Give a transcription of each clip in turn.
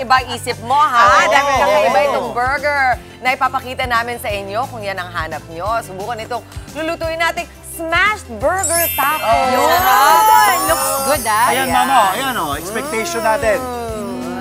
iba isip mo, ha? Dahil kakaiba itong burger na ipapakita namin sa inyo kung yan ang hanap nyo. Subukan itong lulutuin natin smashed burger taco. Looks good, ah. Ayan, mama. Ayan, oh. Expectation natin.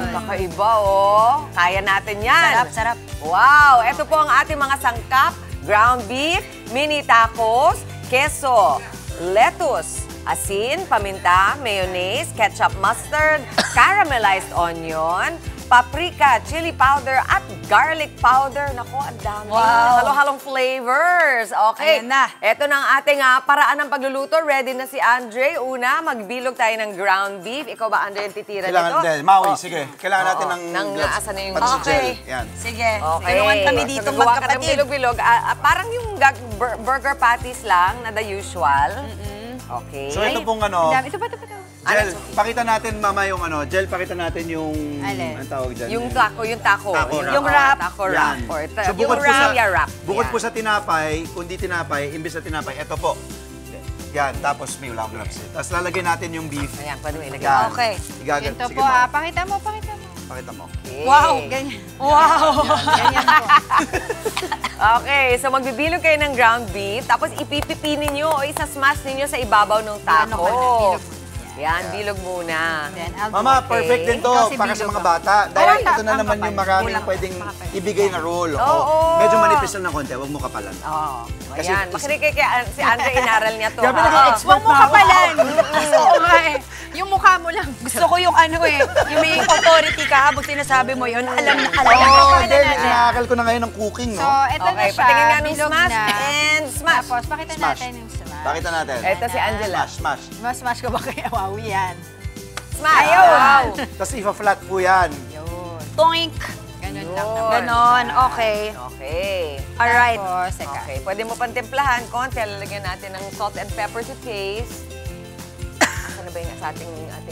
Kakaiba, oh. Kaya natin yan. Sarap, sarap. Wow! Ito po ang ating mga sangkap. Ground beef, mini tacos, queso, lettuce, asin, paminta, mayonnaise, ketchup, mustard, caramelized onion, paprika, chili powder, at garlic powder. Naku, ang dami. Wow. Halo-halong flavors. Okay. Ayan na. Ito na ang ating paraan ng pagluluto. Ready na si Andre. Una, magbilog tayo ng ground beef. Ikaw ba, Andre, yung titira Kailangan nito? din. Maui, sige. Kailangan natin ng gloves. asan na yung Pati sa Okay. gel. Yan. Sige. Okay. Tulungan kami dito, So, gagawa ka ng magkapatid. bilog-bilog. Parang yung burger patties lang na the usual. Okay. So ito pong ano, Ito pa. gel. Pakita natin, mama, yung ano, gel, pakita natin yung, Alin? ang tawag dyan? Yung taco. Taco Yung wrap. Taco Yan. wrap. Or So, yung Raya wrap. bukod Yan. po sa tinapay, kundi tinapay, imbis na tinapay, ito po. Yan, tapos may ulang gloves. Tapos lalagyan natin yung beef. Ayan, pwede mo ilagay. Yan. Okay. Igagal. Ito Sige, po, mama. pakita mo. Pakita mo. Okay. Wow, ganyan. Wow. Ganyan po. Okay, so magbibilog kayo ng ground beef, tapos ipipipi ninyo o isa-smash ninyo sa ibabaw ng taco. Bilog. Yan, bilog muna. Then, I'll Mama, Okay. perfect din to Ikaw si para sa Bilog mga ka. bata. Dahil Oh, ito na ang naman kapal. yung maraming Kulang. pwedeng Makapal. ibigay na roll. Oo. Medyo manipis lang ng konti, huwag mo kapalan. Oh, Kasi ayan. Makinig kay si Andre, inaral niya to. Grabe, ha? nag-expert Huwag mo kapalan. Gusto ko nga eh. Yung mukha mo lang. Gusto ko yung ano eh. Yung may authority ka habang sinasabi mo yun. Alam na alam. Oo, Pakita then, natin. inaakal ko na ngayon ng cooking, So, no? ito na Okay, siya. patingin nga nung Bilog smash na. and smash. Tapos, pakita Smash. natin yung smash. Pakita natin. Ito si Angela. Smash. Smash ko ba kaya? Wow, yan. Smash. Ayaw. Wow. Tapos ipa-flat po yan. Yun. Toink. Ganun lang Yun. naman. Ganon, okay. Okay. Alright. Tapos, teka. Okay, pwede mo pang timplahan. Konti, lalagyan natin ng salt and pepper to taste. Asan na ba yung sa ating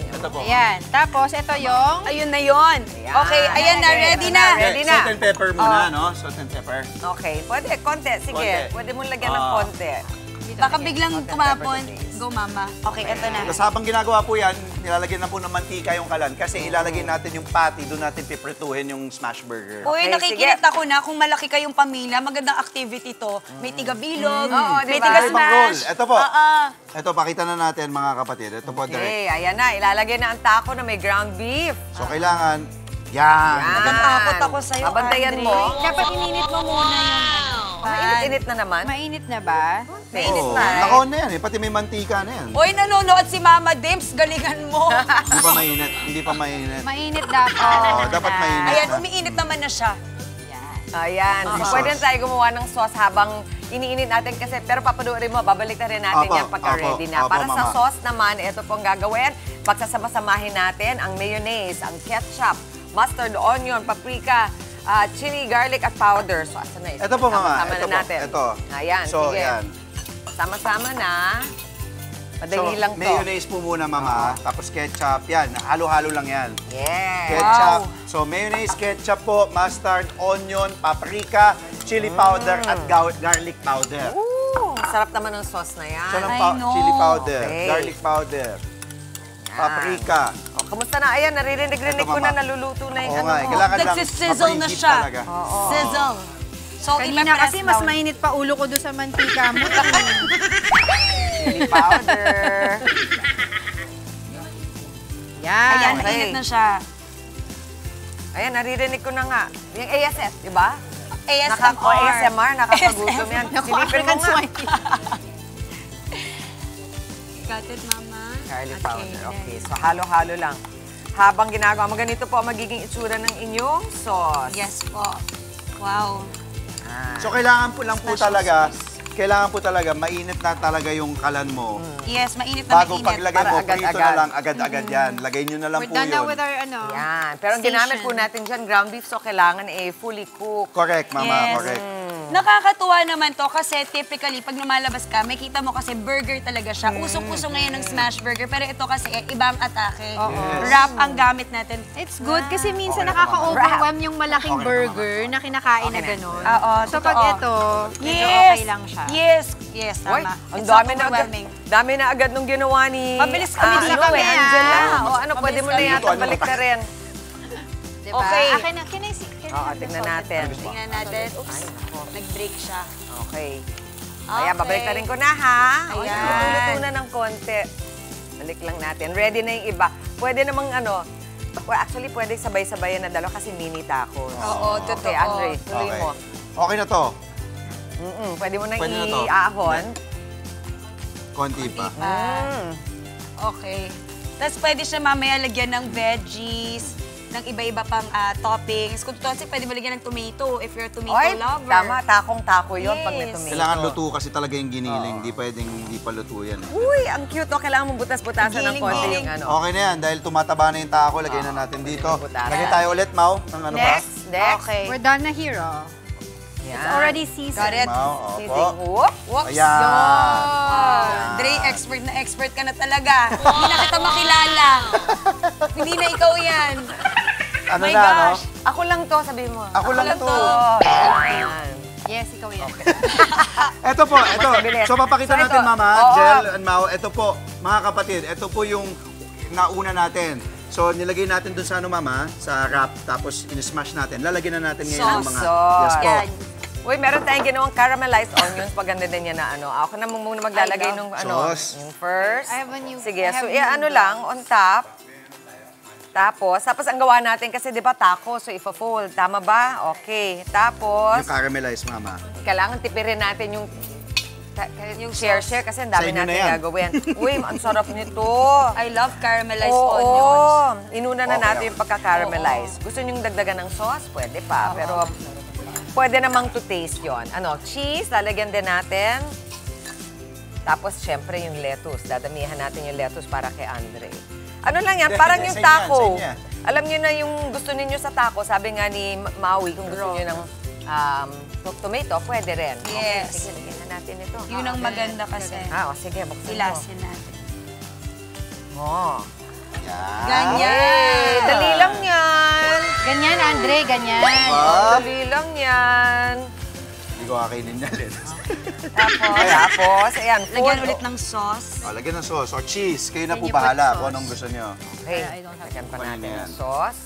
Ito po. Ayan. Tapos, ito yung... Ayun na yun. Ayan. Okay, ayan na, Okay, ready ito na. Ready na. Salt and pepper muna, no? Salt and pepper. Okay, pwede. Konti. Sige, Konti. pwede mong lagyan ng konti. Baka biglang Salt and tumapon. pepper to taste. Go, mama. Okay, eto na. Tapos habang ginagawa po yan, nilalagyan na po ng mantika yung kalan kasi ilalagay natin yung patty, doon natin piprituhin yung smash burger. Uy, Okay, nakikinig ako na kung malaki kayong pamilya, magandang activity to. May tiga-bilog, Oo, may diba? Pwede pang roll. tiga-smash. Ito po. Oo. Ito, pakita na natin mga kapatid. Ito po, direct. Okay, ayan na. Ilalagay na ang taco na may ground beef. So, kailangan, yan. Natatakot ako sa'yo, Babantayan Andre. mo. Dapat ininit mo muna yung... Mainit-init na naman. Mainit na ba? Mainit Oo, na. nakaon na yan eh. Pati may mantika na yan. Uy, nanonood si Mama Dims, galingan mo. Hindi pa mainit. Hindi pa mainit. Mainit dapat. Oo, dapat mainit. Ayan, umiinit naman na siya. Ayan. So, pwede na tayo gumawa ng sauce habang iniinit natin kasi, pero papanuorin mo, babalik na rin natin Opo, yan pagka opo, ready na. opo, Para sa mama. sauce naman, ito pong gagawin. Pagsasama-samahin natin ang mayonnaise, ang ketchup, mustard, onion, paprika, chili, garlic, at powder. So, asan na ito? Ito po, mama. Sama-sama Ito na po. natin. Ito. Ayan, So, sige. yan. Sama-sama na. Madali So, lang to. mayonnaise po muna, mama. Tapos ketchup. Yan. Halo-halo lang yan. Yes. Ketchup. So, mayonnaise, ketchup po, mustard, onion, paprika, chili powder, at garlic powder. Ooh, sarap naman ng sauce na yan. So, ng I know. chili powder, Okay. garlic powder, paprika. Oh, kamusta na? Ayan, naririnig-rinig Ito, ko na mama. naluluto na yung Oo ano nga, mo. kailangan lang Nagsisizzle na ma-preheat siya. talaga. Sizzle. So, Kanina ipe-press kasi mas down. mainit pa ulo ko doon sa mantika mo. Chili powder. Yan. Ayan, Okay. mainit na siya. Ayan, naririnig ko na nga. Yung ASF, di ba? ASMR. ASMR, nakakagutom yan. Naku, Silipin mo African nga. swine. Got it, mama. Garlic powder. Okay, so halo-halo lang. Habang ginagawa mo, ganito po ang magiging itsura ng inyong sauce. Yes po. Wow. So, kailangan po lang po talaga, mainit na talaga yung kalan mo. Yes, mainit na Bago mainit. paglagay Para mo, prito na agad-agad. lang, agad-agad yan. Lagay nyo na lang We're po done now yun. with our ano. Yan. Pero ang ginamit po Station. natin dyan, ground beef, so kailangan fully cooked. Correct, mama, Yes. correct. Nakakatuwa naman to kasi typically pag lumalabas ka, may kita mo kasi burger talaga siya. Usong-usong ngayon ng smash burger pero ito kasi ibang atake. Wrap ang gamit natin. It's good kasi minsan Okay, nakaka-overwhelm yung malaking Okay, burger na kinakain na gano'n. Oo, So pag totoo. ito, medyo Yes! okay lang siya. Yes! Yes, Uy, tama. ang It's dami not na agad. overwhelming. Dami na agad nung ginawa ni Mabilis kami, ano, kami, Angela. ah. O ano, pwede mo na Mabilis yata kami. balik na rin. Diba? Okay. Can I see? Oo, tingnan natin. Tingnan natin. Oops, nag-break siya. Okay. Ayan, babalik na rin ko na, ha? Ayan. Luto na ng konti. Balik lang natin. Ready na yung iba. Pwede namang well, actually, pwede sabay-sabayan na dalawa kasi mini tacos. Oo, totoo. Okay, Andre, tuloy Okay. mo. Okay na to. Pwede mo nang Pwede na to. i-ahon. Konti pa. Okay. Tapos pwede siya mamaya lagyan ng veggies, ng iba-iba pang toppings. Kung totoo, pwede mo lagyan ng tomato if you're a tomato Oy, lover. tama. Takong-tako yun pag may Yes. tomato. Kailangan luto kasi talaga yung giniling. Hindi pwedeng hindi pa luto yan. Uy, ang cute. O, kailangan mong butas-butasan ng konti Giling-giling. yung ano. Okay na yan. Dahil tumataba na yung tako, lagay na natin dito. butasan. Lagay tayo ulit, Mau. Ng ano ba? Next. Okay. We're done na here, oh. Yan. It's already seasoned. Got it. Mau, Sisig. opo. Whoop. Whoops. Ayan. Dre, expert na expert ka na talaga. Hindi na kita makilala. Hindi na ikaw yan. Ano My na, no? gosh. Ako lang to, sabihin mo. Ako lang to. Ayan. Yes, ikaw yan. Ito po, ito. mabilis. So, papakita So, natin, ito. Mama, Oo. Jel and Mau. Ito po, mga kapatid, ito po yung nauna natin. So, nilagay natin dun sa Mama, sa wrap, tapos in-smash natin. Lalagyan na natin ngayon ng mga... Sauce. Yes po. Yan. Uy, meron tayong ginawang caramelized onions. Paganda din yan na ano. Ako na muna maglalagay nung Sauce. yung first. I have a new- Sige, I have so new ano lang, on top. Tapos ang gawa natin kasi di ba taco, so ifa-fold. Tama ba? Okay. Tapos, Yung caramelized, Mama. kailangan tipirin natin yung share-share kasi ang dami Sa inyo na natin yan. gagawin. Uy, ang sarap nito. I love caramelized Oo, onions. inuna na Okay natin lang. yung pagka-caramelize. Gusto nyo dagdagan ng sauce? Pwede pa. Pero pwede namang to taste yon. Ano, cheese, lalagyan din natin. Tapos, syempre, yung lettuce. Dadamihan natin yung lettuce para kay Andre. Ano lang yan, Hindi, parang hindi. yung Sa inyo yan, taco. sa inyo. Alam nyo na yung gusto ninyo sa taco. Sabi nga ni Maui, kung gusto nyo ng tomato, pwede rin. Yes. Okay, sige, lagyan na natin ito. Yun ang maganda kasi. Sige, buksan mo. Ilasin natin. Oh. Yan. Ganyan. Dali lang yan. Ganyan, Andre, ganyan. Ah, Dali lang yan. Hindi ko kakainin na rin. Tapos, ayan, Lagyan fold. ulit ng sauce. O, lagyan ng sauce or cheese. Kayo na Can po you put bahala sauce? kung anong gusto nyo. Okay, I don't have lagyan pa Kunin natin na ng yan. sauce.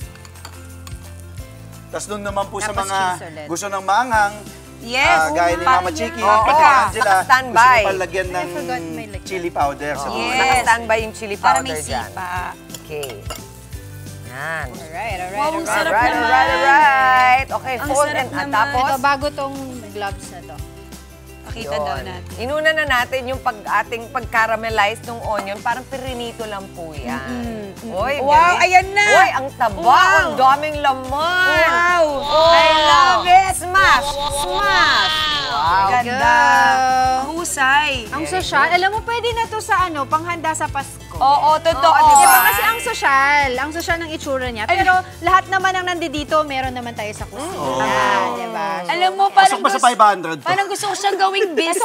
Tapos doon naman po sa Tapos mga cheese ulit. gusto ng maanghang, Yes. gaya ni Mama Chiki, Oo, Kika Angela, naka-standby. gusto nyo palagyan ng I forgot my like chili powder sa Oh, buhay. Yes. Naka-standby yung chili Para powder may dyan. sipa. Okay. Yan. Alright, Wow, ang sarap Alright, naman. alright. Okay, Ang fold sarap and naman. tapos, Ito, bago tong gloves na to. Pakita daw natin. Inuna na natin yung ating pag-caramelize ng onion. Parang pirinito lang po yan. Uy, Wow, galing. ayan na. Uy, ang taba. Wow. Ang daming laman. Wow! I love it. Smash! Smash! Wow. Ganda. Husay. Ang social, alam mo, pwede na to sa panghanda sa Pasko. Oo, totoo. Oo, Diba diba? kasi ang social ng itsura niya. Pero lahat naman ng nandito, meron naman tayo sa kusina. Diba? Alam mo, Pasok parang ba sa 500 to? parang gusto ko siyang gawing business.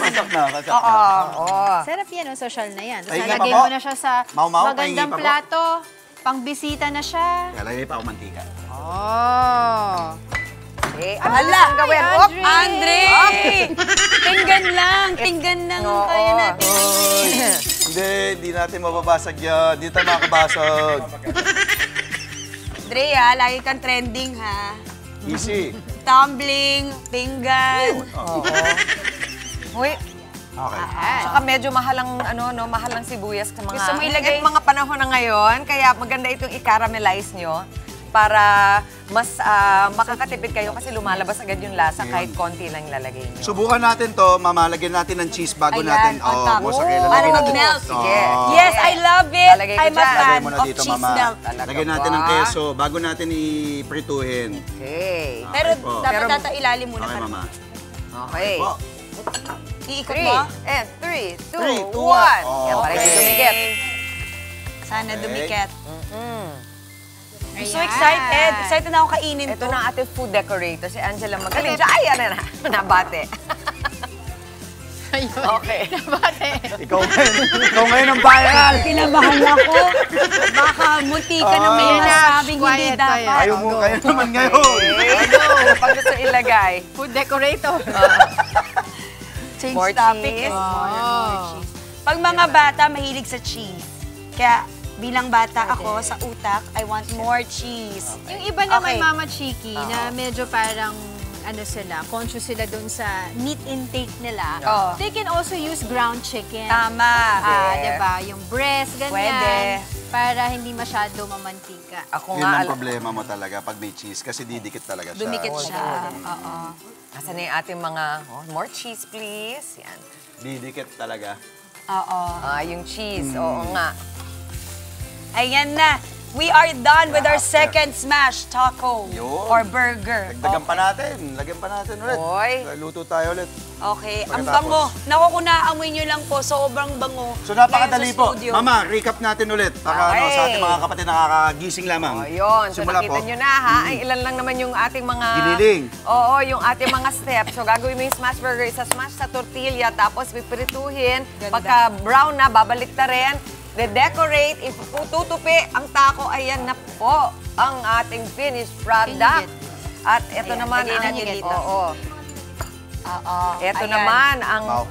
Pasok na, pasok Oo. na. Oo. Sarap yan, ang social na yan. Tapos Pahingi pa lalagay po. mo na siya sa Mau-mau, pahingi magandang pa po. plato. Pang-bisita na siya. Lalagay pa ako mantika. Oh. Eh, ano Hala! ang gawin? Ay, Op! Andre! Tinggan lang. Tinggan lang. Oo. Kaya natin. Hindi natin mababasag yan. Hindi tayo makakabasag. Andre, lagi kang trending, ha? Easy. Tumbling, pinggan. Uy, Okay. saka medyo mahal ang sibuyas sa mga... Gusto mo ilagay- mga panahon na ngayon, kaya maganda itong i-caramelize nyo para mas makakatipid kayo kasi lumalabas agad yung lasa kahit konti lang ilalagay nyo. Subukan natin to, Mama. Lagyan natin ng cheese bago Ayan, natin. on top. Mozzarella. Para Lagyan natin. mag-melt. Sige. Yes, I love it. Lalagay ko I'm a dyan. Lagay fan mo na of dito, cheese Mama. melt. Talaga Lagyan natin ba? ng keso bago natin iprituhin. Okay. Pero po. dapat Pero- tatailalim muna. Okay, Mama. Okay. Po. Iikot 3, mo. and 3, 2, 3, 1. 2, 1. Yan, para hindi Okay. dumikit. Sana Okay. dumiket. Mm. I'm so excited. Excited na ako kainin Ito to. na ang ating food decorator, si Angela Magaling. Ay, ano na, nabate. Okay. Ikaw ngayon ang viral. Kinabahan ako. Baka munti ka na may Ah. nasabing hindi Quiet tayo. dapat. Ayaw mo, kaya naman ngayon. Ano, pag gusto ilagay. Food decorator. Change More topic. cheese. More cheese. Pag mga bata, mahilig sa cheese. Kaya bilang bata ako, sa utak, I want more cheese. Yung iba naman, Okay. Mama Chiki, na medyo parang conscious sila dun sa meat intake nila. Oo. They can also use ground chicken. Tama. Diba? Yung breast, ganyan. Pwede. Para hindi masyado mamantika. Ako Yun nga, ang problema mo talaga pag may cheese kasi didikit talaga siya. Dumikit siya. Oo. Asan na yung ating mga, more cheese please. Yan. Didikit talaga. Oo. Yung cheese, oo nga. Ayan na. We are done with our second smash taco Yun. or burger. Dagdagan pa natin. Lagyan pa natin ulit. Oy. Luto tayo ulit. Okay, ang Pagkatapos. bango. Naku, kung naaamoy nyo lang po, sobrang bango. So napakadali Ngayon sa po. studio. Mama, recap natin ulit. Para Okay. sa ating mga kapatid nakakagising lamang. O, yun. So, Simula nakita po. nyo na, ha? Ay, ilan lang naman yung ating mga... Giniling. Oo, yung ating mga steps. So, gagawin mo yung smash burger. Isa-smash sa tortilla, tapos pipirituhin. Ganda. Pagka brown na, babalik ta rin. De-decorate, tutupi ang taco. Ayan na po ang ating finished product. At ito Ayan, naman lagay ang... natin dito. Oo. Oo. Ito Ayan. naman ang... Wow.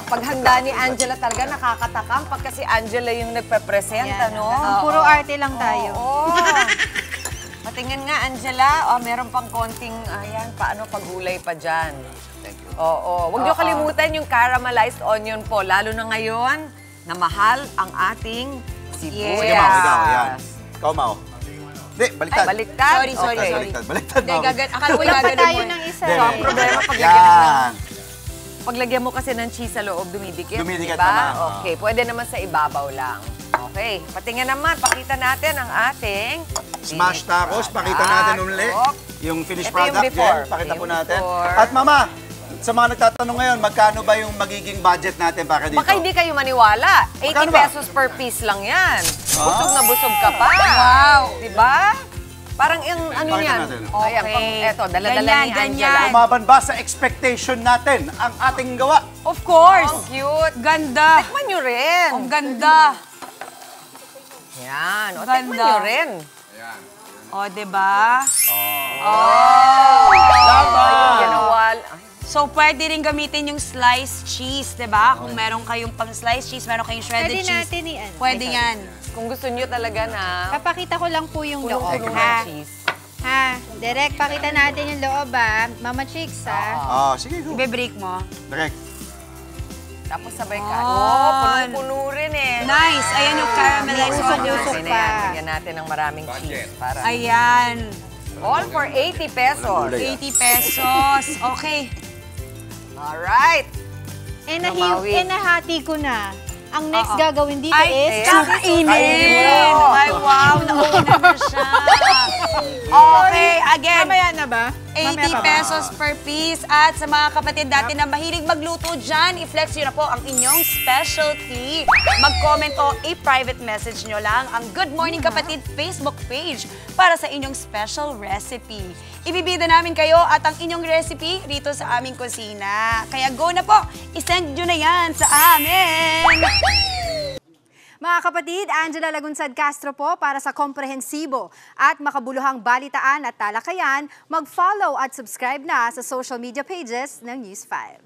Paghanda ni Angela talaga nakakatakam pag kasi Angela yung nagpe-present, ano? Puro arte lang tayo. Oo. Patingin nga, Angela. Meron pang konting, ayan, paano pagulay pa dyan. Thank you. Oo. Huwag niyo kalimutan yung caramelized onion po. Lalo na ngayon, na mahal ang ating sibuyas. Sige, Mau. Ikaw, yan. Ikaw, Mau. Hindi, baliktad. Baliktad? Sorry, sorry, Okay. sorry. Baliktad, Hindi, Mau. akala ko yung Wala pa gaganon tayo mo. ng isa. Hindi, So, ang hindi. problema, Yan. paglagyan mo kasi ng cheese sa loob, dumidikit. Dumidikit diba? naman, oo. Okay, pwede naman sa ibabaw lang. Okay, patingin naman, pakita natin ang ating Smash finished tacos, product. pakita natin uli. Oh. Yung finished Ito yung product, before. Jen, pakita po Yung natin. before. At Mama, sa mga nagtatanong ngayon, magkano ba yung magiging budget natin para dito? Baka hindi kayo maniwala. 80 Magkano ba? pesos per piece lang yan. Busog na busog ka pa. Wow. Diba? Parang yung ano Pakita yan. natin. Ayan, pang, eto, dala-dala Ganyan, ni Angela. ganyan. Lumaban ba sa expectation natin ang ating gawa? Of course. Ang cute. Ganda. Tikman nyo rin. Ang ganda. Yan. O, Ganda. tikman nyo rin. O, diba? Yung ginawal. Ay, So, pwede rin gamitin yung sliced cheese, diba? Kung meron kayong pang sliced cheese, meron kayong shredded Pwede cheese. natin i-ano. Pwede yan. kung gusto nyo talaga na Papakita ko lang po yung loob, punong-puno ha? ng cheese. Ha? Direct, pakita natin yung loob, ha? Mama Chicks, ha? Sige, go. Ibe-break mo. Direct. Tapos sabay ka. On. Oo, punong-puno rin eh. Nice. Ayan yung caramelized Usok-usok onions. Ayan na pa. yan. Lagyan natin ng maraming cheese. Para. Ayan. All for 80 pesos. 80 pesos. Okay. Alright. Namawi. Nahati ko na. Ang next Oo. gagawin dito eh, is... kakainin. Kainin mo. Ay, wow. Nauna na siya. Okay, again. Mamaya na ba? 80 pesos per piece. At sa mga kapatid natin na mahilig magluto dyan, i-flex nyo na po ang inyong specialty. Mag-comment o i-private message nyo lang ang Good Morning Kapatid Facebook page para sa inyong special recipe. Ibibida namin kayo at ang inyong recipe rito sa aming kusina. Kaya go na po, isend nyo na yan sa amin. Mga kapatid, Angela Lagunsad Castro po para sa komprehensibo at makabuluhang balitaan at talakayan. Mag-follow at subscribe na sa social media pages ng News 5.